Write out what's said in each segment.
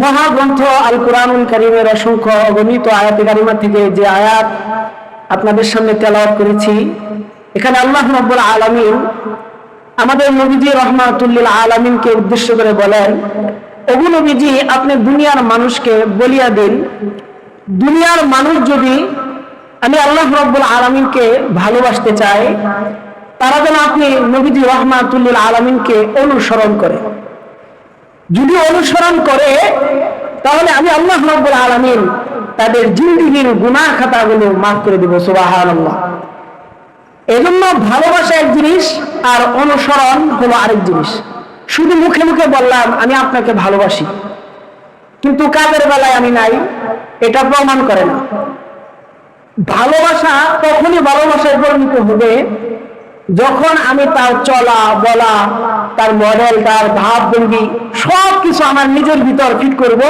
মহাগ্রন্থ আল কুরআনুল কারীমের অসংখ্য অগণিত আয়াতে কারিমা থেকে যে আয়াত আপনাদের সামনে তেলাওয়াত করেছি, এখানে আল্লাহ রাব্বুল আলামিন আমাদের নবীজি রাহমাতুল লিল আলামিনকে উদ্দেশ্য করে বলেন, ওগো নবীজি, আপনি দুনিয়ার মানুষকে বলিয়া দিন, দুনিয়ার মানুষ যদি আমি আল্লাহ রাব্বুল আলামিনকে ভালোবাসতে চায়, তারা যেন আপনি নবীজি রাহমাতুল লিল আলামিনকে অনুসরণ করে। যদি অনুসরণ করে তাহলে আমি আল্লাহ রাব্বুল আলামিন তাদের জিন্দেগীর গুনাহ খাতাগুলো মাফ করে দেব। সুবহানাল্লাহ। এজন্য ভালোবাসা এক জিনিস আর অনুসরণ হলো আরেক জিনিস। শুধু মুখে মুখে বললাম আমি আপনাকে ভালোবাসি, কিন্তু কাজের বেলায় আমি নাই, এটা প্রমাণ করে না। ভালোবাসা তখনই ভালোবাসায় পরিণত হবে যখন আমি তার চলা বলা, তার মডেল, তার ভাব ভঙ্গি সবকিছু আমার নিজের ভিতর ফিট করব।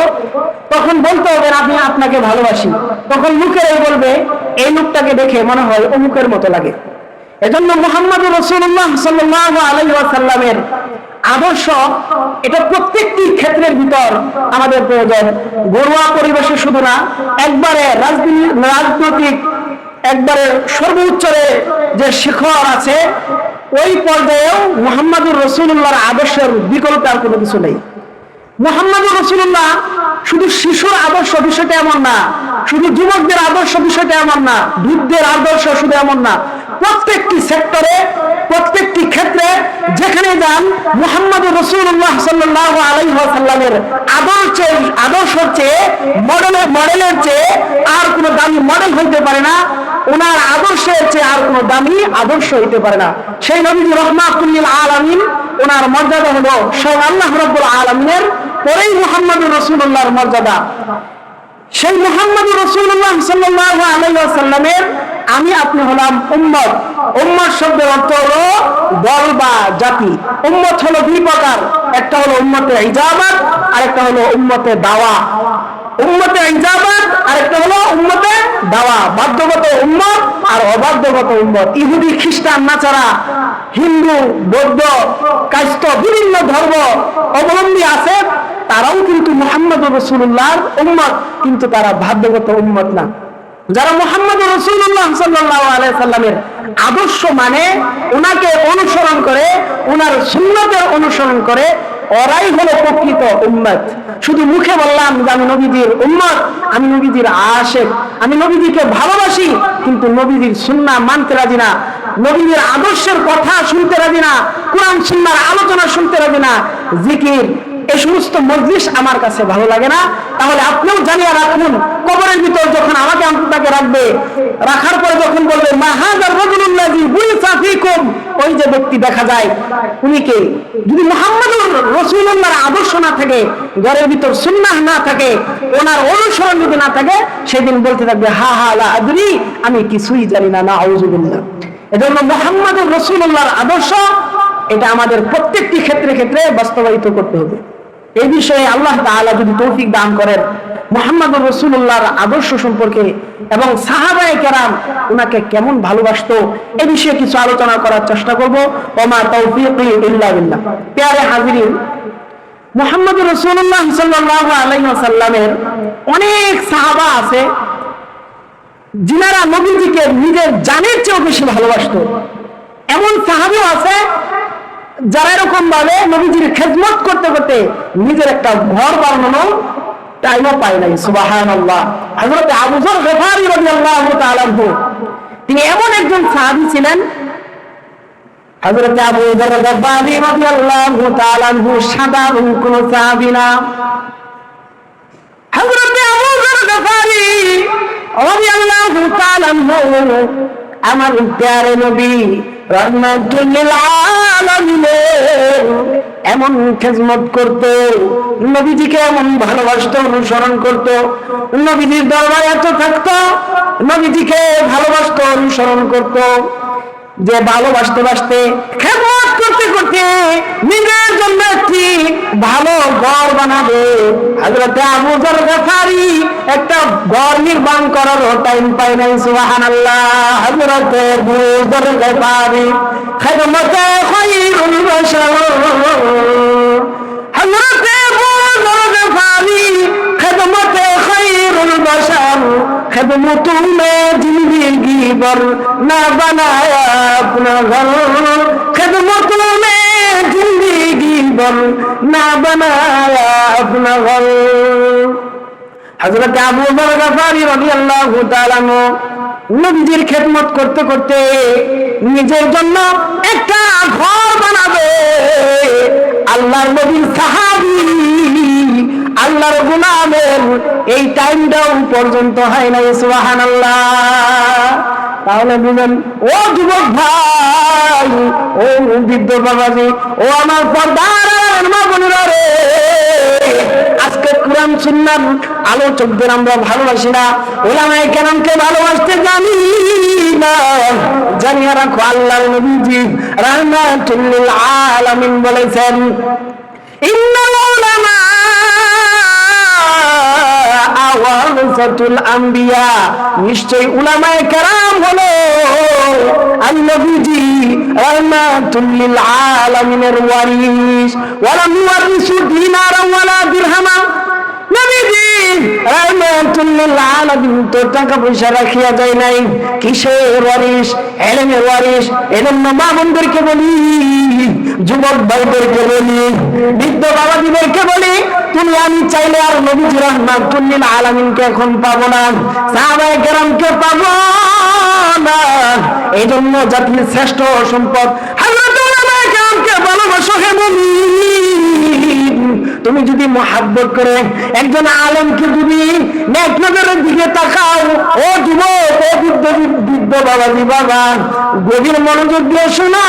তখন বলতে হবে আমি আপনাকে ভালোবাসি, তখন মুখেই বলবে এই লোকটাকে দেখে মনে হয় অমুকের মতো লাগে। এজন্য মুহাম্মদুর রাসূলুল্লাহ সাল্লাল্লাহু আলাইহি ওয়াসাল্লামের আদর্শ এটা প্রত্যেকটি ক্ষেত্রের ভিতর আমাদের প্রয়োজন। ঘরোয়া পরিবেশে শুধু না, একবারে রাজনৈতিক একবারে সর্বোচ্চরে যে শিখর আছে ওই পর্যায়েও মুহাম্মদুর রাসূলুল্লাহর আদর্শের বিকল্প আর কোনো কিছু নেই। মুহাম্মদুর রাসূলুল্লাহ শুধু শিশুর আদর্শ বিষয়টা এমন না, শুধু যুবকদের আদর্শ বিষয়টা এমন না, বৃদ্ধের আদর্শ শুধু এমন না, প্রত্যেকটি সেক্টরে প্রত্যেকটি ক্ষেত্রে যেখানে যান মুহাম্মদুর রাসূলুল্লাহ সাল্লাল্লাহু আলাইহি ওয়াসাল্লামের আদর্শের চেয়ে মডেলের চেয়ে আর কোনো দামি মডেল হইতে পারে না, ওনার আদর্শের চেয়ে আর কোনো দামি আদর্শ হইতে পারে না। সেই নবীজি রাহমাতুল লিল আলামিন, ওনার মর্যাদা হলো স্বয়ং আল্লাহ রাব্বুল আলামিনের পরেই মুহাম্মদুর রাসূলুল্লাহর মর্যাদা। সেই মুহাম্মদুর রাসূলুল্লাহ সাল্লাল্লাহু আলাইহি ওয়াসাল্লামের আমি আপনি হলাম উম্মত। উম্মত শব্দের অর্থ হলো দল বা জাতি। উম্মত হলো দুই প্রকার, একটা হলো উম্মতে ইজাবাত আর একটা হলো উম্মতে দাওয়া। উম্মতে ইজাবাত আর একটা হলো উম্মতে দাওয়া। বাধ্যগত উম্মত আর অবাধ্যগত উম্মত। ইহুদি, খ্রিস্টান, নাচারা, হিন্দু, বৌদ্ধ, কায়স্থ বিভিন্ন ধর্ম অবলম্বী আছে, তারাও কিন্তু মুহাম্মদুর রাসূলুল্লাহর উম্মত, কিন্তু তারা বাধ্যগত উম্মত না। যারা মুহাম্মদুর রাসূলুল্লাহ সাল্লাল্লাহু আলাইহি সাল্লামের আদর্শ মানে, ওনাকে অনুসরণ করে, ওনার সুন্নতের অনুসরণ করে, ওরাই হলো প্রকৃত উম্মত। শুধু মুখে বললাম যে আমি নবীজির উম্মত, আমি নবীজির আশিক, আমি নবীজিকে ভালোবাসি, কিন্তু নবীজির সুন্নাহ মানতে রাজি না, নবীজির আদর্শের কথা শুনতে রাজি না, কোরআন সুন্নাহর আলোচনা শুনতে রাজি না, জিকির এই সমস্ত মজলিস আমার কাছে ভালো লাগে না, তাহলে আপনিও জানিয়ে রাখুন, কবরের ভিতর যখন আমাকে আপনাকে রাখবে, রাখার পরে যখন বলবে মা হাযার রাজুলুল্লাযী বুইসা ফীকুম, ওই যে ব্যক্তি দেখা যায় উনি কে? যদি মুহাম্মদুর রাসূলুল্লাহর আদর্শ না থাকে, ঘরের ভিতর সুন্নাহ না থাকে, ওনার অনুসরণ যদি না থাকে, সেদিন বলতে থাকবে হা হা লা আদরি, আমি কিছুই জানি না, নাউযুবিল্লাহ। এজন্য মুহাম্মদুর রাসূলুল্লাহর আদর্শ এটা আমাদের প্রত্যেকটি ক্ষেত্রে বাস্তবায়িত করতে হবে। এই বিষয়ে আল্লাহ তাআলা যদি তৌফিক দান করেন, মুহাম্মদুর রাসূলুল্লাহর আদর্শ সম্পর্কে এবং সাহাবায়ে কেরাম উনাকে কেমন ভালোবাসতো এই বিষয়ে কিছু আলোচনা করার চেষ্টা করব। ওমা তাওফীকি ইল্লা বিল্লাহ। প্যারে হাজিরিন, মুহাম্মদুর রাসূলুল্লাহ সাল্লাল্লাহু আলাইহি ওয়াসাল্লামের অনেক সাহাবা আছে যিনারা নবীজিকে নিজের জানের চেয়েও বেশি ভালোবাসতো। এমন সাহাবীও আছে যারা এরকম ভাবে নবীজির খেদমত করতে করতে নিজের একটা ঘর বানানোর টাইমও পায় নাই। সুবহানাল্লাহ। হযরত আবু যর গফারী রাদিয়াল্লাহু তাআলা আনহু, তিনি এমন একজন সাহাবী ছিলেন, হযরত আবু যর গফারী রাদিয়াল্লাহু তাআলা আনহু সাধারণ কোন সাহাবী না। হযরত আবু যর গফারী রাদিয়াল্লাহু তাআলা আনহু আমার প্যারে নবী রাহমাতুল লিল আলামিনের এমন খেদমত করতো, নবীজিকে এমন ভালোবাসতো, অনুসরণ করতো, নবীজির দরবারে এত থাকতো, নবীজিকে ভালোবাসতো, অনুসরণ করতো, যে ভালোবাসতে বাসতে খেদমত করতে করতে নিজের জন্য একটি ভালো ঘর বানাবে। হযরত আবু যর গফারী একটা ঘর নির্মাণ করার টাইম পায় নাই। সুবহানাল্লাহ। হযরত আবু যর গফারী খেদমতে খায়রুল বাশার, হযরত আবু যর গফারী खिदमत में जिंदगी भर ना बनाया अपना घर, खिदमत में जिंदगी भर ना बनाया अपना घर। हजरत আবু বকর গফারি রাদিয়াল্লাহু তাআলা নবীজির খেদমত করতে করতে নিজের জন্য একটা ঘর বানাবে। আল্লাহর নবীর সাহাবী, আল্লাহর গোলামের এই টাইমটাও পর্যন্ত হয় না। সুবহানাল্লাহ। তাহলে বুঝেন ও যুবক ভাই, ও বৃদ্ধ বাবাজি, ও আমার পর্দার মা বোনেরা রে, আজকে কোরআন সুন্নাহর আলোচকদের আমরা ভালোবাসি না, উলামায়ে কেরামকে ভালোবাসতে জানি না। জানিয়ে রাখো আল্লাহর নবীজি রাহমাতুল লিল আলামিন বলেছেন, ইন্নাল উলামা ওয়ারাসাতুল আম্বিয়া, নিশ্চয়ই উলামায়ে কেরাম হলো আল্লাহর নবীজি রাহমাতুল লিল আলামিনের ওয়ারিস। ওয়ালাম ইউরিসু দিনারান ওয়ালা দিরহামা, নবীজি রাহমাতুল লিল আলামিন তো টাকা পয়সা রাখিয়া যায় নাই, কিসের ওয়ারিস? ইলমের ওয়ারিস। এজন্য মা বোনদেরকে বলি, যুবক ভাইদেরকে বলি, বৃদ্ধ বাবাজিদেরকে বলি, তুমি আমি চাইলে আর নবীজি রাহমাতুল লিল আলামিনকে এখন পাবো না, সাহাবায়ে কেরামকে পাবো না। এই জন্য জাতির শ্রেষ্ঠ সম্পদ হযরত উলামায়ে কেরামকে ভালোবাসো হে মুমিন। তুমি যদি মহব্বত করে একজন আলেমকে যদি নেক নজরের দিকে তাকাও, ও যুবক, ও বৃদ্ধ বাবাজি বাবা, গভীর মনোযোগ দিয়ে শোনো,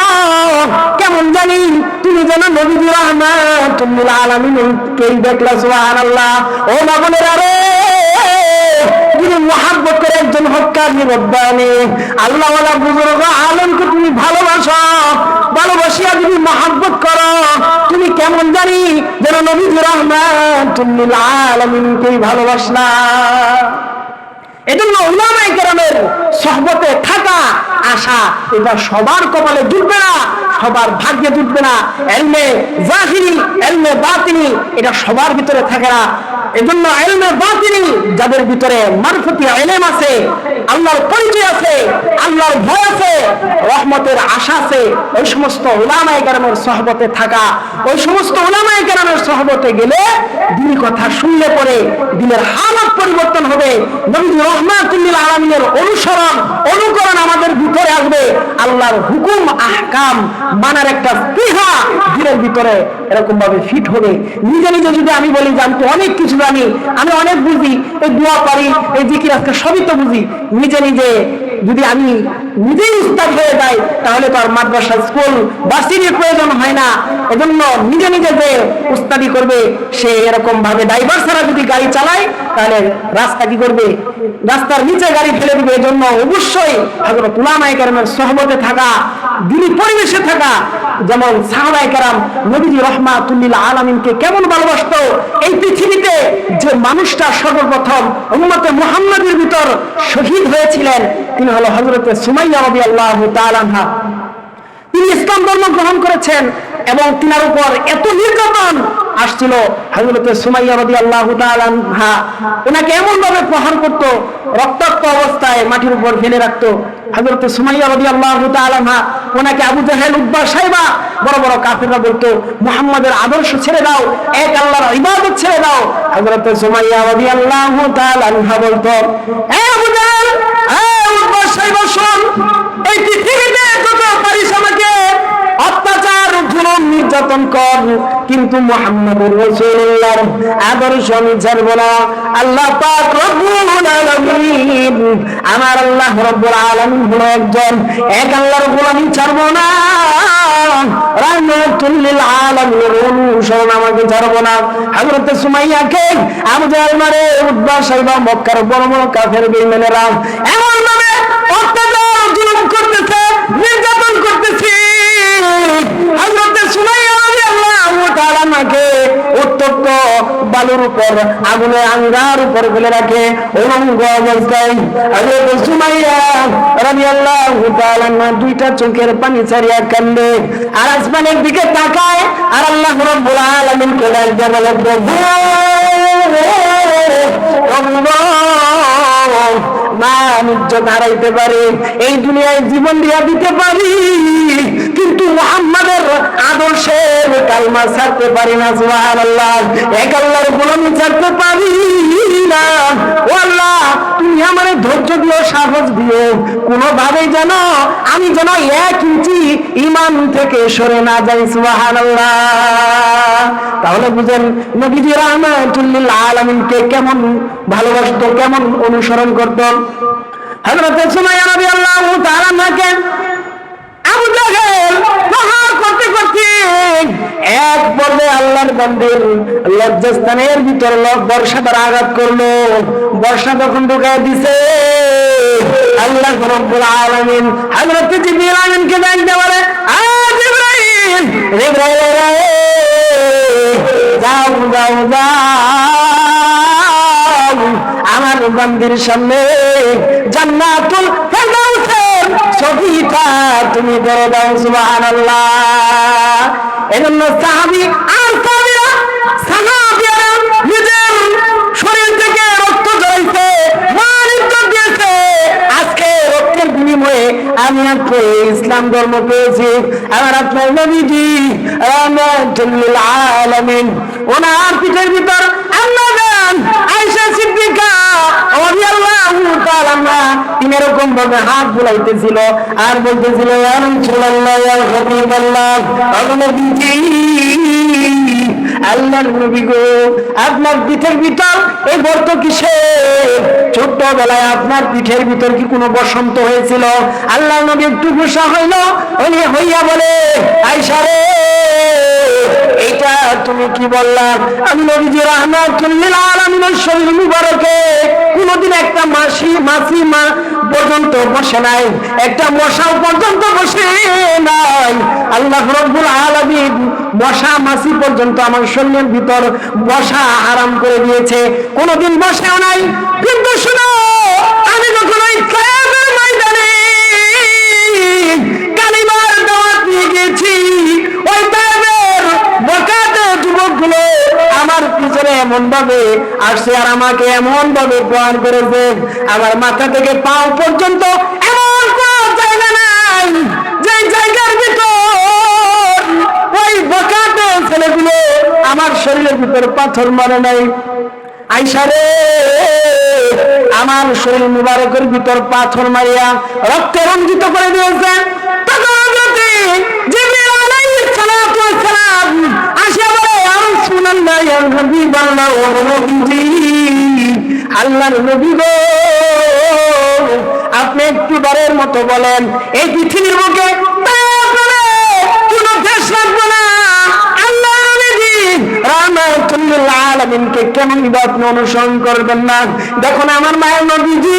কেমন জানি তুমি যেন নবীজি রাহমাতুল লিল আলামিনকে দেখলা। সুবহানাল্লাহ। ও মা বোনেরা রে, যদি মহব্বত করে একজন হক্কানি রব্বানি আল্লাহওয়ালা বুজুর্গ আলেমকে তুমি ভালোবাসো, ভালোবাসিয়া যদি মহব্বত করো, তুমি কেমন জানি যেন নবীজি রাহমাতুল লিল আলামিনকে ভালোবাসলা। এজন্য উলামায়ে কেরামের সোহবতে থাকা আশা এটা সবার কপালে জুটবে না, সবার ভাগ্যে জুটবে না। ইলমে জাহিরি, ইলমে বাতিনি এটা সবার ভিতরে থাকে না। এজন্য ইলমে বাতিনি যাদের ভিতরে মারফতি ইলম আছে, আল্লাহর পরিচয় আছে, আল্লাহর ভয় আছে, রহমতের আশা আছে, ওই সমস্ত উলামায়ে কেরামের সোহবতে থাকা, ওই সমস্ত উলামায়ে কেরামের সোহবতে গেলে দিনের কথা শুনলে পরে দিনের হালত পরিবর্তন হবে। নবীজি রাহমাতুল লিল আলামিনের অনুসরণ অনুকরণ আমাদের ভিতরে আসবে। আল্লাহর হুকুম আহকাম মানার একটা স্পৃহা দিনের ভিতরে এরকম ভাবে ফিট হবে। নিজে নিজে যদি আমি বলি যে আমি তো অনেক কিছু জানি, আমি অনেক বুঝি, এই দোয়া পারি, এই জিকির আজকে সবই তো বুঝি, নিজে নিজে যদি আমি নিজেই উস্তাদ হয়ে যাই, তাহলে তো আর মাদ্রাসা, স্কুল, ভার্সিটির প্রয়োজন হয় না। এজন্য নিজে নিজে যে উস্তাদি করবে, সে এরকম ভাবে ড্রাইভার ছাড়া যদি গাড়ি চালায়, তাহলে রাস্তা কি করবে? রাস্তার নিচে গাড়ি ফেলে দিবে। এজন্য অবশ্যই হযরত উলামায়ে কেরামের সোহবতে থাকা, দিনী পরিবেশে থাকা। যেমন সাহাবায়ে কেরাম নবীজি রাহমাতুল লিল আলামিনকে কেমন ভালোবাসতো, এই পৃথিবীতে যে মানুষটা সর্বপ্রথম উম্মতে মুহাম্মাদের ভিতর শহীদ হয়েছিলেন, তিনি হলো হযরতে সুমাইয়া রাদিয়াল্লাহু তাআলা আনহা। তিনি ইসলাম ধর্ম গ্রহণ করেছেন এবং তিনার উপর এত নির্যাতন আসছিল, হযরতে সুমাইয়া রাদিয়াল্লাহু তাআলা আনহা ওনাকে এমন ভাবে প্রহার করত, রক্তাক্ত অবস্থায় মাটির উপর ফেলে রাখতো। হযরতে সুমাইয়া রাদিয়াল্লাহু তাআলা আনহা ওনাকে আবু জাহেল, উতবা, শাইবা বড় বড় কাফিররা বলতো, মুহাম্মাদের আদর্শ ছেড়ে দাও, এক আল্লাহর ইবাদত ছেড়ে দাও। হযরতে সুমাইয়া রাদিয়াল্লাহু তাআলা আনহা বলতো, এ আবু জাহেল, এ উতবা, শাইবা, শোন, এই পৃথিবীতে যত পারিস আমাকে অত্যাচার, জুলুম, নির্যাতন কর, কিন্তু মুহাম্মদুর রাসূলুল্লাহর আদর্শ আমি ছাড়ব না। আল্লাহ পাক রব্বুল আলামিন, আমার আল্লাহ রব্বুল আলামিন হলো একজন, এক আল্লাহর গোলামি ছাড়ব না। রাহমাতুল লিল আলামিনের অনুসরণ আমাকে ছাড়ব না। হযরত সুমাইয়াকে আবু জাহেল মারে, উতবা, শাইবা, মক্কার বড় বড় কাফের বেঈমানেরা এমন ভাবে অত্যাচার, জুলুম করতেছে, নির্যাতন করতেছে। হযরত সুমাইয়া রাদিয়াল্লাহু তাআলা আনহাকে উত্তপ্ত বালুর উপর, আগুনে আঙ্গার উপর ফেলে রাখে, উলঙ্গ অবস্থায় হযরত সুমাইয়া রাদিয়াল্লাহু তাআলা আনহা দুইটা চোখের পানি ছাড়িয়া কান্দে, আর আসমানের দিকে তাকায়, আর আল্লাহ রাব্বুল আলামিনকে ডাক দিয়ে বলে, প্রভু ইজ্জত হারাইতে পারে, এই দুনিয়ায় জীবন দিয়া দিতে পারি, কিন্তু মুহাম্মাদের আদর্শের কালমা ছাড়তে পারি না। সুবহানাল্লাহ, এক আল্লাহর গোলামি ছাড়তে পারি না। ও আল্লাহ, তুমি আমারে ধৈর্য দিও, সাহস দিও, কোনোভাবেই যেন আমি যেন 1 ইঞ্চি ঈমান থেকে সরে না যাই। সুবহানাল্লাহ। তাহলে বুঝেন নবীজি রাহমাতুল লিল আলামিনকে কেমন ভালোবাসতো, কেমন অনুসরণ করত। হযরত সুমাইয়া রাদিয়াল্লাহু তাআলা নাকে আবু জাহেল প্রহার করতে করতে এক পর্যায়ে আল্লাহর বান্দির লজ্জাস্থানের ভিতর বর্ষার আঘাত করলো। বর্ষা যখন ঢুকায় দিছে, আল্লাহ রাব্বুল আলামিন হযরত জিবরিল আমিনকে ডাকতে বলে, আ জিবরাইল, জিবরাইল যাও যাও যাও, আমার বান্দির সামনে জান্নাতুল ফেরদাউসের ছবিটা তুমি ধরে দাও। সুবহানাল্লাহ। এজন্য সাহাবী আর সাহাবিয়ারা নিজের শরীর থেকে রক্ত ঝরাইছে, মান ইজ্জত দিয়েছে। আজকে রক্তের বিনিময়ে আমি আপনি ইসলাম ধর্ম পেয়েছি। আমার আপনার নবীজি রাহমাতুল লিল আলামিন, ওনার পিঠের ভিতর আম্মা জান আয়েশা সিদ্দিকা রাদিয়াল্লাহু তাআলা তিনি এরকম ভাবে হাত বুলাইতেছিল আর বলতেছিল, ইয়া রাসূলুল্লাহ, ইয়া হাবিবাল্লাহ, নবীজি, আল্লাহর নবী গো, আপনার পিঠের ভিতর এই গর্ত কিসের? ছোট্টবেলায় আপনার পিঠের ভিতর কি কোনো বসন্ত হয়েছিল? আল্লাহর নবী একটু গুসা হইল, উনি হইয়া বলে, আয়েশা রে, এটা তুমি কি বললা? আমি নবীজি রাহমাতুল লিল আলামিনের শরীর মুবারকে কোনদিন একটা মাছি পর্যন্ত বসে নাই, একটা মশাও পর্যন্ত বসে নাই। আল্লাহ রাব্বুল আলামিন মশা মাছি পর্যন্ত আমার শরীরের ভিতর বসা হারাম করে দিয়েছে, কোনদিন বসেও নাই। কিন্তু শুনো, আমি যখন ওই কিয়ামতের ময়দানে কালিমার দাওয়াত নিয়ে গেছি, ওই তায়েবের বকাতে যুবকগুলো আমার পিছনে এমন ভাবে আসছে আর আমাকে এমন ভাবে প্রহার করেছে, আমার মাথা থেকে পাও পর্যন্ত এমন কোন জায়গা নাই যে জায়গার ভিতর ওই বকাতে ছেলেগুলো আমার শরীরের ভিতর পাথর মারে নাই। আয়েশা রে, আমার শরীর মুবারকের ভিতর পাথর মারিয়া রক্তে রঞ্জিত করে দিয়েছে। জিবরিল আলাইহিস সালাতু ওয়াস সালাম আসিয়া বলে, ইয়া রাসূলুল্লাহ, ইয়া হাবিবাল্লাহ, ও নবীজি, আল্লাহর নবী গো, আপনি একটু বারের মতো বলেন, এই পৃথিবীর বুকে কোনো দেশ লাগবে না, আল্লাহর নবী রাহমাতুল লিল আলামিনকে কেন আপনি অনুসরণ করবেন না? দেখুন আমার মায়ের নবীজি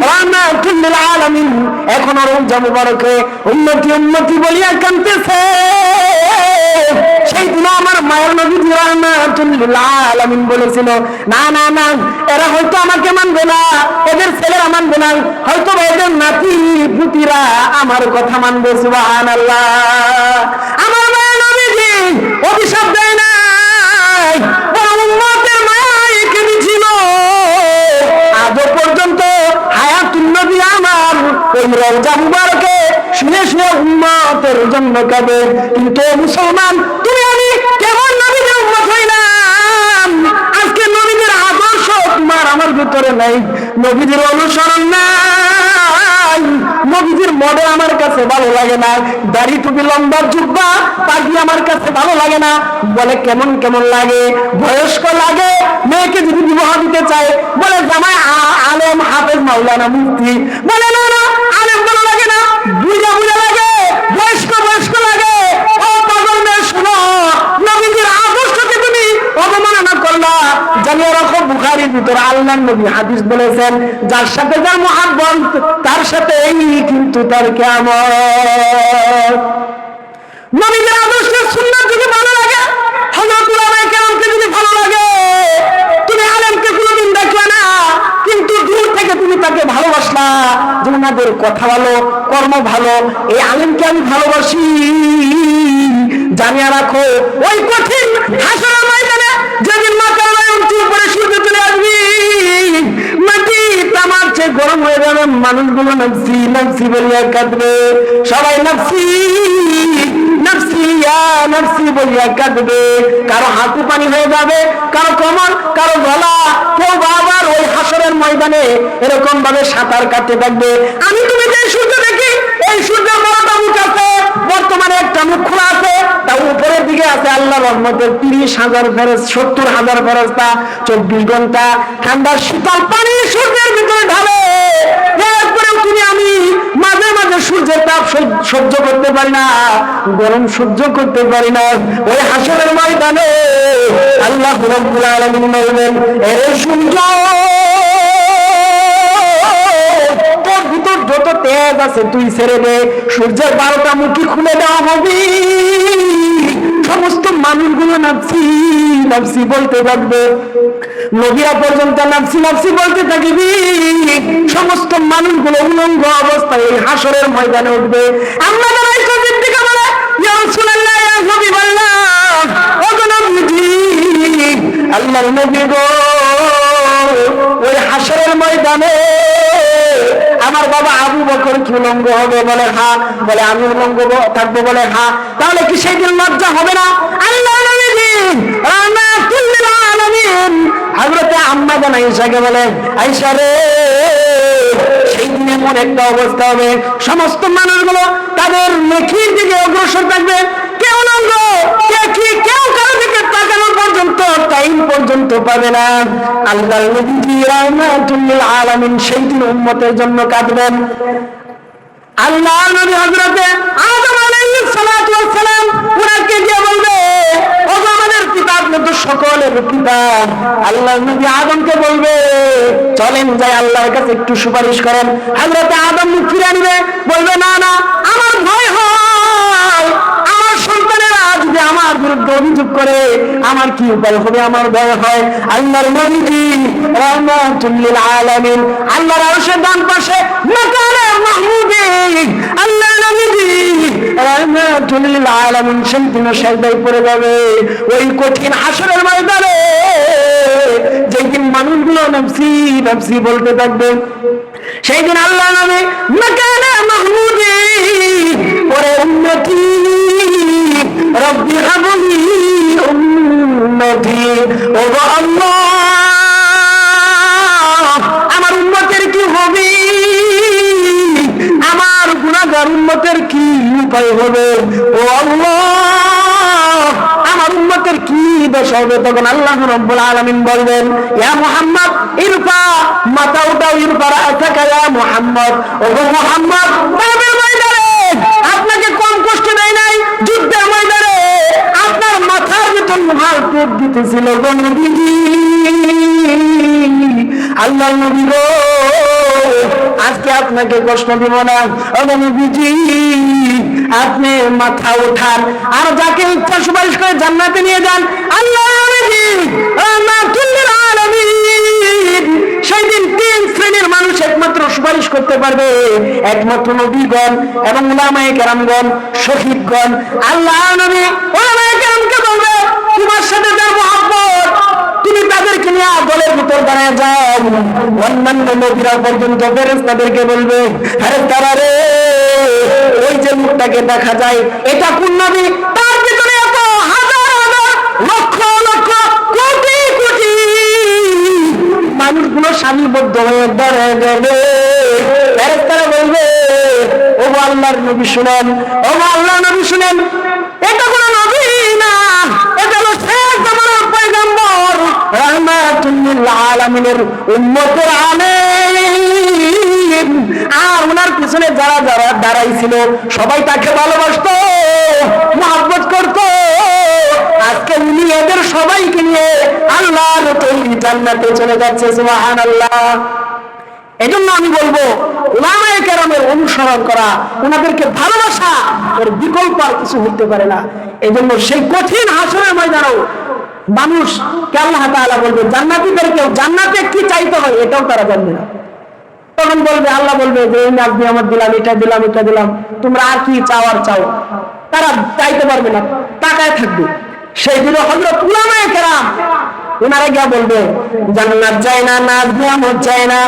রাহমাতুল লিল আলামিন এখনো রওজা মুবারকে উম্মতি উম্মতি বলিয়া কাঁদতেছে। সেই দিন আমার মায়ের নবীজি রাহমাতুল লিল আলামিন বলেছিল, না না না, এরা হয়তো আমাকে মানবে না, এদের ছেলেরা মানবে না, হয়তো এদের নাতি পুতিরা আমার কথা মানবে। সুবহানাল্লাহ। আমার মায়ের নবীজি অভিশাপ দেয় নাই, বরং উম্মতের মায়ায় কেঁদেছিল। আজও পর্যন্ত হায়াতুন নবী আমার ওই রওজা মুবারকে শুয়ে শুয়ে উম্মতের জন্য কাঁদে। কিন্তু মুসলমান, তুমি আমি কেমন নবীর উম্মত হইলাম? আজকে নবীদের আদর্শ তোমার আমার ভিতরে নাই, নবীদের অনুসরণ নাই, নবীজির মডেল আমার কাছে ভালো লাগে না, দাড়ি টুপি লম্বা জুব্বা পাগড়ি আমার কাছে ভালো লাগে না, বলে কেমন কেমন লাগে, বয়স্ক লাগে। মেয়েকে যদি বিবাহ দিতে চায় বলে জামাই আলেম, হাফেজ, মাওলানা, মুফতি, বলে না না, আলেম ভালো লাগে না, বুঝা বুঝা লাগে, বয়স্ক বয়স্ক লাগে। ও পাগল মেয়ে, শুনো, নবীজির আদর্শকে তুমি অবমাননা করলা। জানিয়ে রাখো, বুখারীর ভিতর আল্লাহর নবী হাদিস বলেছেন, যার সাথে যার মুহাব্বত তার সাথে এই কিন্তু তার কিয়ামত। নবীজির আদর্শের সুন্নাত যদি ভালো লাগে, হযরত উলামায়ে কেরামকে যদি ভালো লাগে, তুমি আলেমকে কোনোদিন দেখলা না, কিন্তু দূর থেকে তুমি তাকে ভালোবাসলা, যে ওনাদের কথা ভালো, কর্ম ভালো, এই আলেমকে আমি ভালোবাসি। জানিয়ে রাখো, ওই কঠিন হাসরের ময়দানে যেদিন মাথার উপরে সূর্য চলে আসবি, মাটি তামার চেয়ে গরম হয়ে যাবে, মানুষগুলো নাফসি নাফসি বলিয়া কাঁদবে, সবাই নাফসি নাফসি ইয়া নাফসি বলিয়া কাঁদবে। কারো হাঁটু পানি হয়ে যাবে, কারো কোমর, কারো গলা, কেউ আবার ওই হাসরের ময়দানে এরকম ভাবে সাঁতার কাটতে থাকবে। আমি তুমি যে সূর্য দেখি, এই সূর্যের বড়টা মুখ আছে, বর্তমানে একটা মুখ খোলা আছে, তার উপরের দিকে আছে আল্লাহ রহমতের 30,000 ফেরেশতা, 70,000 ফেরেশতা 24 ঘন্টা ঠান্ডার শীতল পানি সূর্যের ভিতরে ঢালে। এরপরেও তুমি আমি মাঝে মাঝে সূর্যের তাপ সহ্য করতে পারি না, গরম সহ্য করতে পারি না। ওই হাসরের ময়দানে আল্লাহ রাব্বুল আলামিন বলবেন, এরে সূর্য, তোর ভিতর যত তেজ আছে তুই ছেড়ে দে, সূর্যের 12টা মুখী খুলে দেওয়া হবে। সমস্ত মানুষগুলো নাফসি নাফসি বলতে থাকবে, নবীরা পর্যন্ত নাফসি নাফসি বলতে থাকবি। সমস্ত মানুষগুলো উলঙ্গ অবস্থায় এই হাসরের ময়দানে উঠবে। আমরা যারা আয়েশা সিদ্দিকা বলে, ইয়া রাসূলুল্লাহ, ইয়া হাবিবাল্লাহ, ও নবীজি, আল্লাহর নবী গো, ওই হাসরের ময়দানে আমার বাবা আবু বকর কি উলঙ্গ হবে? বলে হ্যাঁ। বলে আমি উলঙ্গ থাকবো? বলে হ্যাঁ। তাহলে কি সেই দিন লজ্জা হবে না? আল্লাহ নবীজি রাহমাতুল লিল আলামিন হযরতে আম্মা জান আয়েশাকে বলে, আয়েশা রে, সেই দিন এমন একটা অবস্থা হবে, সমস্ত মানুষগুলো তাদের নেকির দিকে অগ্রসর থাকবে, কেউ উলঙ্গ, কেউ কারো দিকে তাকানো পর্যন্ত টাইম পর্যন্ত পাবে না। আল্লাহর নবী রাহমাতুল লিল আলামিন সেই দিন উম্মতের জন্য কাঁদবেন। আল্লাহর নবী হযরতে আদম আলাইহিস সালাতু ওয়াস সালাম উনাকে গিয়ে বলবে, ও আমাদের পিতা, আপনি তো সকলের পিতা। আল্লাহর নবী আদমকে বলবে, চলেন যাই আল্লাহর কাছে একটু সুপারিশ করেন। হযরতে আদম মুখ ফিরে নিবে, বলবে, না না, আমার ভয় হয়, আমার সন্তানেরা যদি আমার বিরুদ্ধে অভিযোগ করে আমার কি উপায় হবে, আমার ভয় হয়। আল্লাহর নবী রাহমাতুল লিল আলামিন আল্লাহর আরশের ডান পাশে মাকানে মাহমুদে আল্লাহর নবী রাহমাতুল লিল আলামিন সেই দিন সিজদায় পড়ে যাবে। ওই কঠিন হাসরের ময়দানে যেদিন মানুষগুলো নাফসি নাফসি বলতে থাকবে, সেই দিন আল্লাহ নবী মাকানে মাহমুদে পরে উম্মতি রব্বি হাবলি উম্মতি, ও আল্লাহ, আমার উম্মতের কি হবে, আমার গুনাহগার উম্মতের কি উপায় হবে, ও আল্লাহ, আমার উম্মতের কি দশা হবে? তখন আল্লাহ রাব্বুল আলামিন বলবেন, ইয়া মুহাম্মদ ইরফা মাথা উঠাও, ইরফা রাসাকা ইয়া মুহাম্মদ, ও মুহাম্মদ, বাবের ময়দানে আপনাকে কম কষ্ট দেয় নাই, যুদ্ধের ময়দানে আপনার মাথার ভিতর লোহার টেপ দিতেছিল গো নবীজি। আল্লাহর নবী গো, আজকে আপনাকে কষ্ট দিব না, ও নবীজি, আপনি মাথা উঠান আর যাকে ইচ্ছা সুপারিশ করে জান্নাতে নিয়ে যান। আল্লাহর নবী রাহমাতুল লিল আলামিন সেই দিন 3 শ্রেণীর মানুষ একমাত্র সুপারিশ করতে পারবে, একমাত্র নবীগণ এবং উলামায়ে কেরামগণ, শহীদগণ। আল্লাহর নবী উলামায়ে কেরামকে বলবে, তোমার সাথে যার মহব্বত, তুমি তাদেরকে নিয়ে দলের ভিতর দাঁড়ায় যাও। অন্যান্য নবীরা পর্যন্ত ফেরেশতাদেরকে বলবে, আরে তারা রে, ওই যে মুখটাকে দেখা যায়, এটা কোন নবী? তার ভিতরে এত হাজার হাজার লক্ষ লক্ষ কোটি কোটি মানুষগুলো সারিবদ্ধ হয়ে দাঁড়ায় যাবে। ফেরেশতারা বলবে, ও আল্লাহর নবী শুনেন, ও আল্লাহর নবী শুনেন, এটা কোন নবী না, এটা হলো শেষ জামানার পয়গম্বর রাহমাতুল লিল আলামিনের উম্মতের আলেম। আর ওনার পিছনে যারা যারা দাঁড়াইছিল সবাই তাকে ভালোবাসতো, মহব্বত করতো। আজকে উনি এদের সবাইকে নিয়ে আল্লাহর তৈরি জান্নাতে চলে যাচ্ছে, সুবহানাল্লাহ। এজন্য আমি বলবো, উলামায়ে কেরামের অনুসরণ করা, ওনাদেরকে ভালোবাসা, এর বিকল্প আর কিছু হতে পারে না। এজন্য সেই কঠিন হাসরের ময়দানেও মানুষকে আল্লাহ তাআলা বলবে, জান্নাতীদেরকেও জান্নাতে কি চাইতে হয় এটাও তারা জানবে না। তখন বলবে, আল্লাহ বলবে যে এই নাচ দিয়ে আমার দিলাম, এটা দিলাম, এটা দিলাম, তোমরা আর কি চাও আর চাও। তারা চাইতে পারবে না, তাকায় থাকবে। সেই দিন হযরত উলামায়ে কেরাম ওনারা গিয়া বলবে, জান্নাত চাই না, নাচ নিয়ামত চাই না,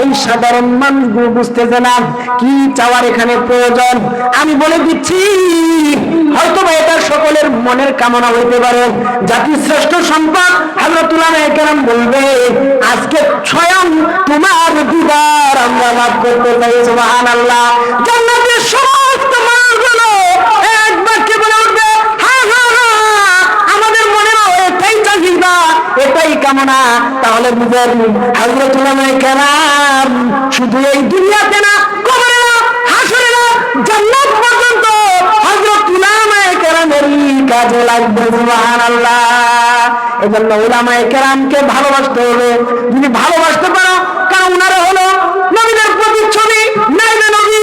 ওই সাধারণ মানুষগুলো বুঝতেছে না কি চাওয়ার এখানে প্রয়োজন। আমি বলে দিচ্ছি, হয়তো বা এটা সকলের মনের কামনা হইতে পারে। জাতির শ্রেষ্ঠ সম্পদ হযরত উলামায়ে কেরাম বলবে, আজকে স্বয়ং তোমার দিদার আমরা লাভ করতে চাই। সুবহানাল্লাহ। জান্নাতের সমস্ত মানুষগুলো এক বাক্যে বলে উঠবে, হ্যাঁ হ্যাঁ হ্যাঁ, আমাদের মনেও এটাই চাহিদা, এটাই কামনা। তাহলে বুঝেন, হযরত উলামায়ে কেরাম শুধু এই দুনিয়াতে না, কবরে না, হাসরে না, জান্নাত পর্যন্ত হযরত উলামায়ে কেরামেরই কাজে লাগবে। সুবহানাল্লাহ। এজন্য উলামায়ে কেরামকে ভালোবাসতে হবে। যদি ভালোবাসতে পারো, কারণ উনারা হলো নবীদের প্রতিচ্ছবি, নাইলে নবী।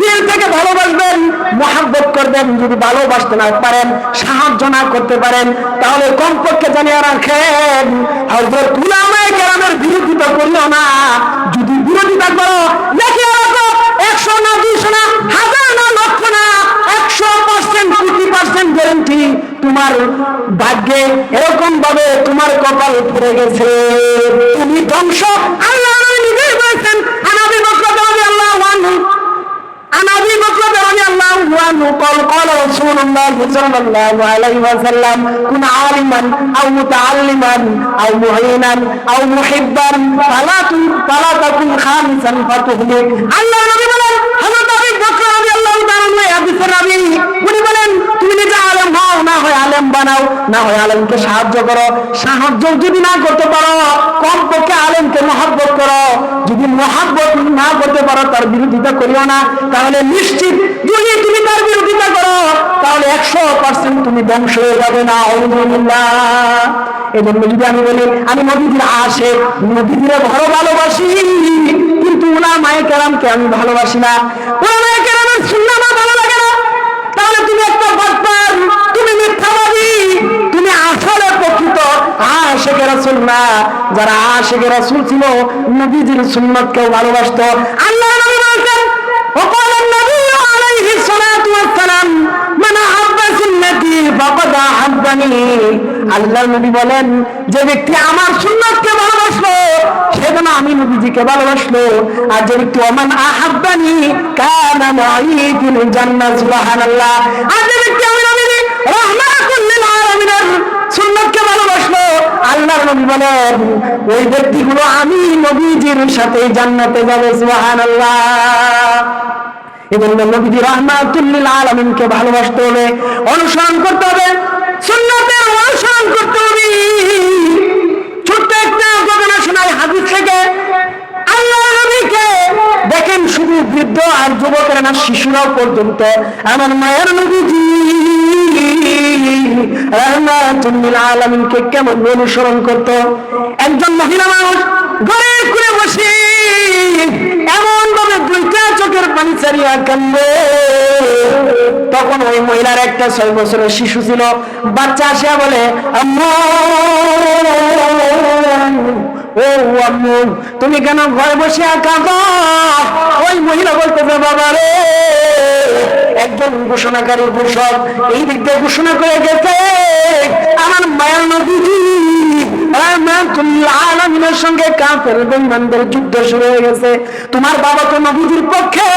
দিল থেকে ভালোবাসবেন, মহব্বত করবেন। যদি ভালোবাসতে না পারেন, সাহায্য না করতে পারেন, তাহলে কমপক্ষে জানিয়ে রাখেন, হযরত উলামায়ে কেরামের বিরোধিতা করিও না। যদি বিরোধিতা করো, দেখে রাখো, 100 না 200 না 1000 না লক্ষ না, 100% 50% গ্যারান্টি তোমার ভাগ্যে এরকম ভাবে তোমার কপাল পড়ে গেছে, তুমি ধ্বংস। আল্লাহ নবী নিজেই বলেছেন, আনাবি বকর রাদিয়াল্লাহু আনহু, আনাবি বকর রাদিয়াল্লাহু আনহু قال رسول الله صلى الله عليه وسلم كن عالما او متعلما او معينا او محبا فلا تكن خامسا فتهلك। আল্লাহ নবী বলেন, হযরত আবু বকর রাদিয়াল্লাহু তাআলা হাদিসের রাবী, উনি বলেন, তুমি নিজে আলেম হও, না হয় আলেম বানাও, না হয় আলেমকে সাহায্য করো। সাহায্য যদি না করতে পারো, কমপক্ষে আলেমকে মহব্বত করো। যদি মহব্বত না করতে পারো, তার বিরোধিতা করিও না। তাহলে নিশ্চিত যদি তুমি তার বিরোধিতা করো, তাহলে 100% তুমি ধ্বংস হয়ে যাবে। না, আলহামদুলিল্লাহ। এজন্য যদি আমি বলি আমি নবীজির আশিক, নবীজিরে ভালো ভালোবাসি, কিন্তু উলামায়ে কেরামকে আমি ভালোবাসি না, উলামায়ে কেরামের সুন্নাহ আমার ভালো লাগে না, তাহলে তুমি একটা বাটপার, তুমি মিথ্যাবাদী, তুমি আসলে প্রকৃত আশিকে রাসূল না। যারা আশিকে রাসূল ছিল, নবীজির সুন্নাতকেও ভালোবাসতো। আল্লাহ নবী বলেছেন, وقال النبي عليه الصلاة والسلام من أحب سنتي فقد أحبني। আল্লাহ নবী বলেন, যে ব্যক্তি আমার সুন্নাতকে ভালোবাসলো, সে যেন আমি নবীজিকে ভালোবাসলো। আর যে ব্যক্তি ওমান আহাব্বানি কানা মাই ফিল জান্নাহ। সুবহানাল্লাহ। আর যে ব্যক্তি আমি নবীজি রাহমাতুল লিল আলামিনের সুন্নাতকে ভালোবাসলো, আল্লাহর নবী বলেন, ওই ব্যক্তিগুলো আমি নবীজির সাথে জান্নাতে যাবে। সুবহানাল্লাহ। এজন্য নবীজি রাহমাতুল লিল আলামিনকে ভালোবাসতে হবে, অনুসরণ করতে হবে, সুন্নাতের অনুসরণ করতে হবে। ছোট্ট একটা ঘটনা শোনাই হাদিস থেকে। আল্লাহ নবীকে দেখেন, শুধু বৃদ্ধ আর যুবকেরা না, শিশুরাও পর্যন্ত আমার মায়ের নবীজি রাহমাতুল লিল আলামিনকে কেমন অনুসরণ করত। একজন মহিলা মানুষ ঘরের কোণে বসে এমন ভাবে দুইটা চোখের পানি ছাড়িয়া কান্দে। তখন ওই মহিলার একটা 6 বছরের শিশু ছিল। বাচ্চা আসিয়া বলে, আম্মু, ও আম্মু, তুমি কেন ঘরে বসে কাঁদো? ওই মহিলা বলতেছে, বাবা রে, একজন ঘোষণাকারী ঘোষক এই দিক দিয়ে ঘোষণা করে গেছে, আমার মায়ের নবীজি রাহমাতুল লিল আলামিনের সঙ্গে কাফের বেঈমানদের যুদ্ধ শুরু হয়ে গেছে। তোমার বাবা তো নবীজির পক্ষে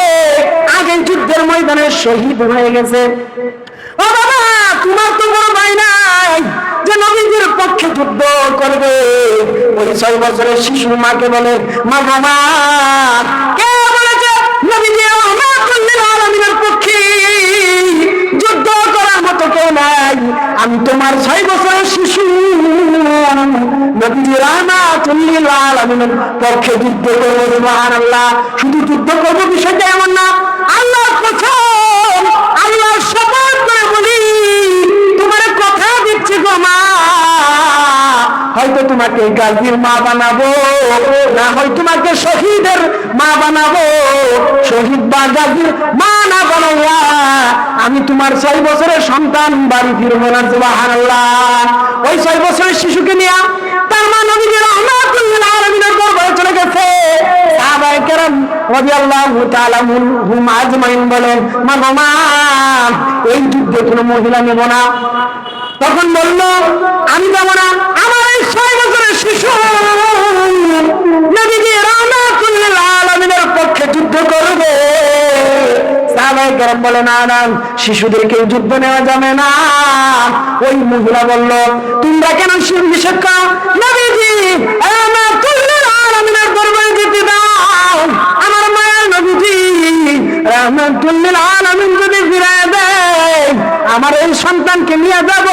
আগে যুদ্ধের ময়দানে শহীদ হয়ে গেছে। ও বাবা, তোমার তো বড় ভাই নাই যে নবীজির পক্ষে যুদ্ধ করবে। ওই 6 বছরের শিশু মাকে বলে, মা বাবা, কে বলেছে নবীজি রাহমাতুল লিল আলামিনের পক্ষে যুদ্ধ করার মতো কেউ নাই? আমি তোমার 6 বছরের শিশু, নবীজি রাহমাতুল লিল আলামিনের পক্ষে যুদ্ধ করব। সুবহানাল্লাহ। শুধু যুদ্ধ করব বিষয়টা এমন না, আল্লাহর কসম, আল্লাহর শপথ করে বলি, তোমার কথা দিচ্ছি গো মা, হয়তো তোমাকে গাজীর মা বানাবো, না হয় তোমাকে শহীদের মা বানাবো। শহীদ বা গাজীর মা না বানাইয়া আমি তোমার 6 বছরের সন্তান বাড়ি ফিরবো না। সুবহানাল্লাহ। ওই 6 বছরের শিশুকে নিয়ে তার মা নবীজি রাহমাতুল লিল আলামিনের দরবারে চলে গেছে। সাহাবায়ে কেরাম রাদিয়াল্লাহু তাআলা আনহুম আজমাইন বলেন, মা, এই যুদ্ধে কোনো মহিলা নেব না, তখন বলল, আমি যাবো না, আমার এই 6 বছরের শিশু নবীজি রাহমাতুল লিল আলামিনের পক্ষে যুদ্ধ করবে। সাহাবায়ে কেরাম বলে, না না, শিশুদেরকে যুদ্ধ নেওয়া যাবে না। ওই মহিলা বলল, তোমরা কেন নিষেধ করো? নবীজি রাহমাতুল লিল আলামিনের দরবারে যেতে দাও। আমার মায়ের নবীজি রাহমাতুল লিল আলামিন যদি ফিরায় দেয়, আমার এই সন্তানকে নিয়ে যাব।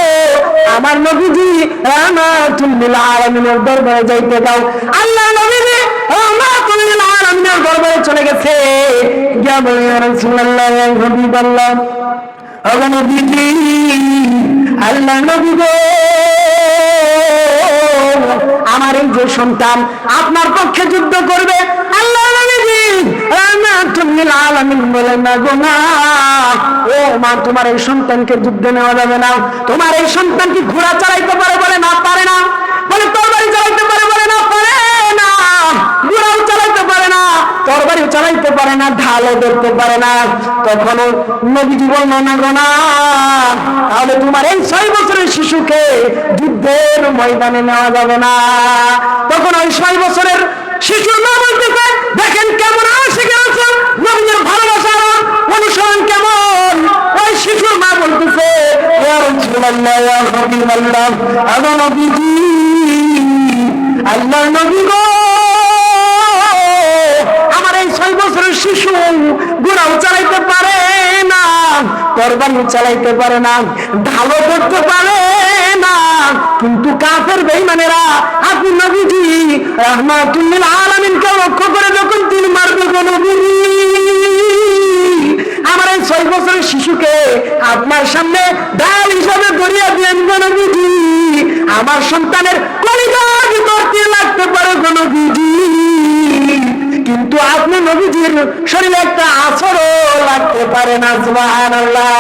আমার নবীজি রাহমাতুল লিল আলামিনের দরবারে যাইতে দাও। আল্লাহ নবীজি রাহমাতুল লিল আলামিনের দরবারে চলে গেছে। ইয়া রাসূলুল্লাহ, ইয়া হাবিবাল্লাহ, ওগো নবীজি, আল্লাহ নবী গো, আমার এই যে সন্তান আপনার পক্ষে যুদ্ধ করবে। আল্লাহ নবীজি রাহমাতুল লিল আলামিন বলেন, না গো না, ও মা, তোমার এই সন্তানকে যুদ্ধে নেওয়া যাবে না। তোমার এই সন্তান কি ঘোড়া চালাইতে পারে? বলে না, পারে না। বলে তরবারি চালাইতে পারে? বলে না, পারে না। ঘোড়াও চালাইতে পারে না, তরবারিও চালাইতে পারে না, ঢালও ধরতে পারে না। তখন নবীজি বলল, না গো না, তাহলে তোমার এই 6 বছরের শিশুকে যুদ্ধের ময়দানে নেওয়া যাবে না। তখন ওই 6 বছরের শিশু না বলতেছে, দেখেন কেমন আশিক রাসূল, নবীর ভালোবাসার অনুসরণ কেমন। ওই শিশুর মা বলতেছে, ইয়া রাসূলুল্লাহ, ইয়া হাবিবাল্লাহ, আগো নবীজি, আল্লাহর নবী গো, আমার এই 6 বছরের শিশু ঘোড়াও চালাইতে পারে না, তরবারি চালাইতে পারে না, ঢালও করতে পারে না, কিন্তু কাফের বেঈমানেরা আপনি নবীজি রাহমাতুল লিল আলামিনকে লক্ষ্য করে যখন তীর মারবে, গো নবীজি, আমার এই 6 বছরের শিশুকে আপনার সামনে ঢাল হিসাবে ধরিয়ে দিয়েন গো নবীজি। আমার সন্তানের কলিজার ভিতর তীর লাগতে পারে গো নবীজি, কিন্তু আপনি নবীজির শরীরে একটা আছরও লাগতে পারে না। সুবহানাল্লাহ।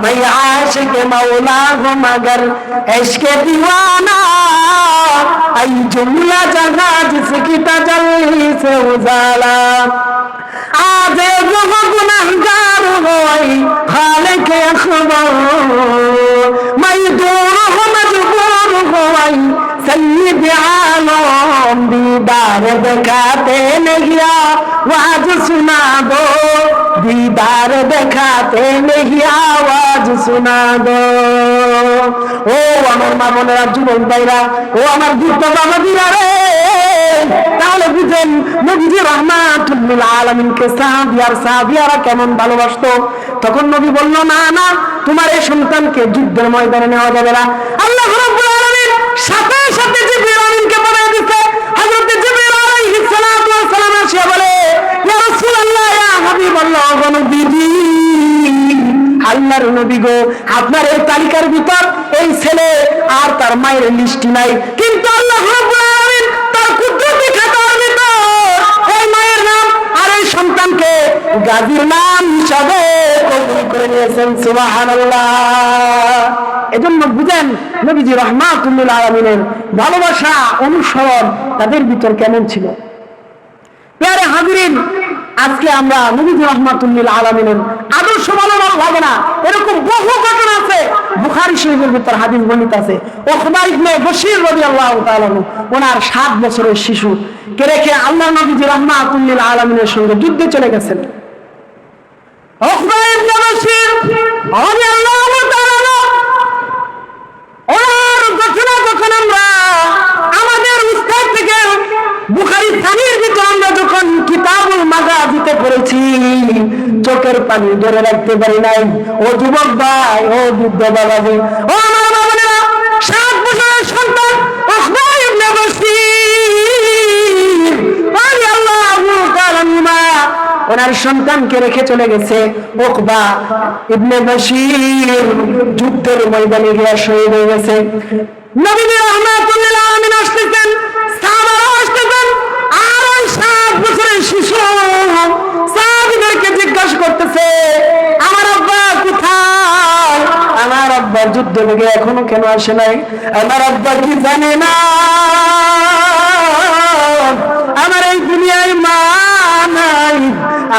মাই আশিকে মাওলা গো মগর ইশকে दीवाना, आई जुमला जगह जिसकी तजल्ली से उजाला, आज जो गुनहगार होई खालिक अखबर, मैं दूर हो मजबूर होई सैयद आलम, दीदार दिखाते नहीं आवाज सुना दो, दीदार दिखाते नहीं आवाज सुना दो। ও আমার মা বোনেরা, যুবক ভাইরা, ও আমার যুদ্ধ বাবাজিরা রে, তাহলে বুঝেন নবীজি রাহমাতুল লিল আলামিনকে সাহাবিয়ারা কেমন ভালোবাসতো। তখন নবী বলল, না না, তোমার এই সন্তানকে যুদ্ধের ময়দানে নেওয়া যাবে না। আল্লাহ রাব্বুল আলামিন সাথে সাথে জিবরিল আমিনকে পাঠিয়ে দিতে। হযরত জিবরিল আলাইহিস সালাতু ওয়াস সালাম এসে বলে, ইয়া রাসূলুল্লাহ, ইয়া হাবিবাল্লাহ, ওয়া নবীজি, আল্লাহর নবী গো, আপনার এই তালিকার ভিতর এই ছেলে আর তার মায়ের লিস্টি নাই, কিন্তু আল্লাহ রাব্বুল আলামিন তার কুদরতি খাতার ভিতর এই মায়ের নাম আর এই সন্তানকে গাজীর নাম হিসাবে কবুল করে নিয়েছেন। সুবহানাল্লাহ। এজন্য বুঝেন নবীজি রাহমাতুল লিল আলামিনের ভালোবাসা, অনুসরণ তাদের ভিতর কেমন ছিল। প্রিয় হাজিরিন, আজকে আমরা নবীজি রাহমাতুল লিল আলামিনের আদর্শ ভালোবাসা হবে না, এরকম বহু ঘটনা আছে। বুখারী শরীফের ভিতর হাদিস বর্ণিত আছে, উকবা ইবনে বশির রাদিয়াল্লাহু তাআলা আনহু ওনার 7 বছরের শিশু কে রেখে আল্লাহর নবীজি রাহমাতুল লিল আলামিনের সঙ্গে যুদ্ধে চলে গেছেন। উকবা ইবনে বশির রাদিয়াল্লাহু তাআলা ওনার ঘটনা যখন আমরা আমাদের উস্তাদ থেকে বুখারী সাহির ভিতর আমরা যখন কিতাবুল মাগাজিতে পড়েছি, চোখের পানি ধরে রাখতে পারি নাই। ও যুবক ভাই, ও বৃদ্ধ বাবাজি, ও আমার বাবারা, 7 বছরের সন্তান উকবা ইবনে বশির রাদিয়াল্লাহু তাআলা ওনার সন্তানকে রেখে চলে গেছে। উকবা ইবনে বশির যুদ্ধের ময়দানে গিয়ে শহীদ হয়ে গেছে। নবী রাহমাতুল লিল আলামিন আসতেছেন, সাহাবারা আসতেছেন, আর ওই 7 বছরের শিশু সাহাবীদেরকে জিজ্ঞাসা করতেছে, আমার আব্বা কোথায়? আমার আব্বার যুদ্ধ লেগে এখনো কেন আসে নাই? আমার আব্বা কি জানে না আমার এই দুনিয়ায় মা নাই,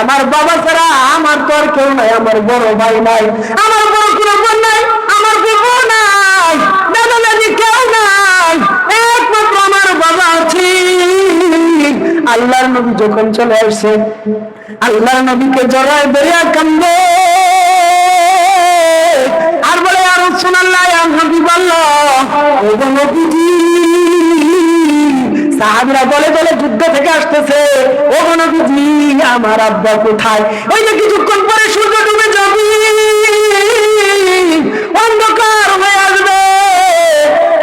আমার বাবা ছাড়া আমার তো আর কেউ নাই, আমার বড় ভাই নাই, আমার বড় কোনো বোন নাই, আমার বউ নাই, আল্লাহর নবী যখন চলে আসছে, আল্লাহর নবীকে জড়ায় ধরিয়া কান্দে আর বলে, ইয়া রাসূলুল্লাহ, ইয়া হাবিবাল্লাহ, ও নবীজি। সাহাবীরা বলে বলে যুদ্ধ থেকে আসতেছে, ও নবীজি, আমার আব্বা কোথায়? ওই যে কিছুক্ষণ পরে সূর্য ডুবে যাবে, অন্ধকার হয়ে আসবে,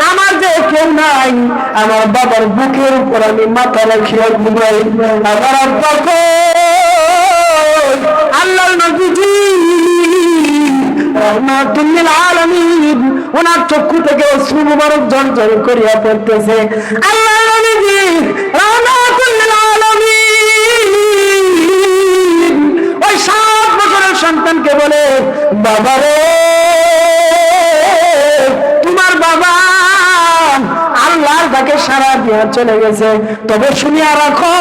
আমার যে কেউ নাই, আমার বাবার বুকের উপর আমি মাথা রাখিয়া ঘুমাই, আমার আব্বা কই? আল্লাহর নবীজি রাহমাতুল লিল আলামিন, ওনার চক্ষু থেকে অশ্রু মুবারক ঝরঝর করিয়া পড়তেছে। আল্লাহর নবীজি রাহমাতুল লিল আলামিন ওই 7 বছরের সন্তানকে বলে, বাবা রে, তোমার বাবা আল্লাহর ডাকে সাড়া দিয়া চলে গেছে, তবে শুনিয়া রাখো,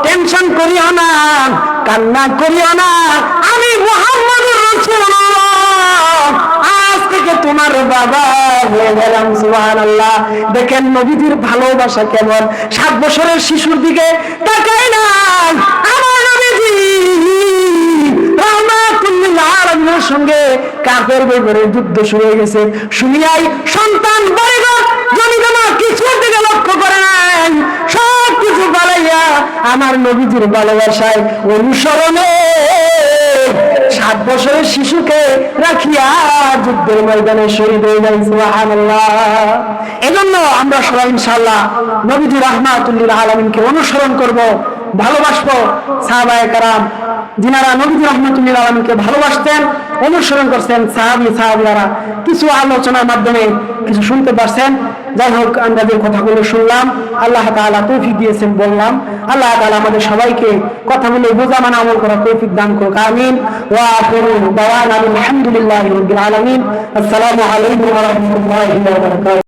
টেনশন করিও না, কান্না করিও না, আমি মুহাম্মদুর রাসূলুল্লাহ আজ থেকে তোমার বাবা হয়ে গেলাম। সুবহানাল্লাহ। দেখেন নবীজির ভালোবাসা কেমন। 7 বছরের শিশুর দিকে তাকায় না, আমার নবীজি রাহমাতুল লিল আলামিনের সঙ্গে কাফের বেঘরে যুদ্ধ শুরু হয়ে গেছে। শুনিয়াই সন্তান বাড়িঘর জমি জমা কিছুর দিকে লক্ষ্য করে নাই, সব কিছু বালাইয়া আমার নবীজির ভালোবাসায় অনুসরণে 7 বছরের শিশুকে রাখিয়া যুদ্ধের ময়দানে শহীদ হয়ে যায়। সুবহানাল্লাহ। এজন্য আমরা সবাই ইনশাআল্লাহ নবীজি রাহমাতুল লিল আলামিনকে অনুসরণ করব, ভালোবাসবো। সাহাবায়ে কেরাম যিনারা নবীজি রাহমাতুল লিল আলামিনকে ভালোবাসতেন, অনুসরণ করছেন, সাহাবীরা কিছু আলোচনার মাধ্যমে কিছু শুনতে পারছেন। যাই হোক, আমরা যে কথাগুলো শুনলাম, আল্লাহ তাআলা তৌফিক দিয়েছেন বললাম। আল্লাহ তাআলা আমাদের সবাইকে কথাগুলো বোঝা মানে আমল করার তৌফিক দান করুক। আমিন। ওয়া আখিরু দাওয়ানা আলহামদুলিল্লাহি রাব্বিল আলামিন। আসসালামু আলাইকুম ওয়া রাহমাতুল্লাহি ওয়া বারাকাতুহু।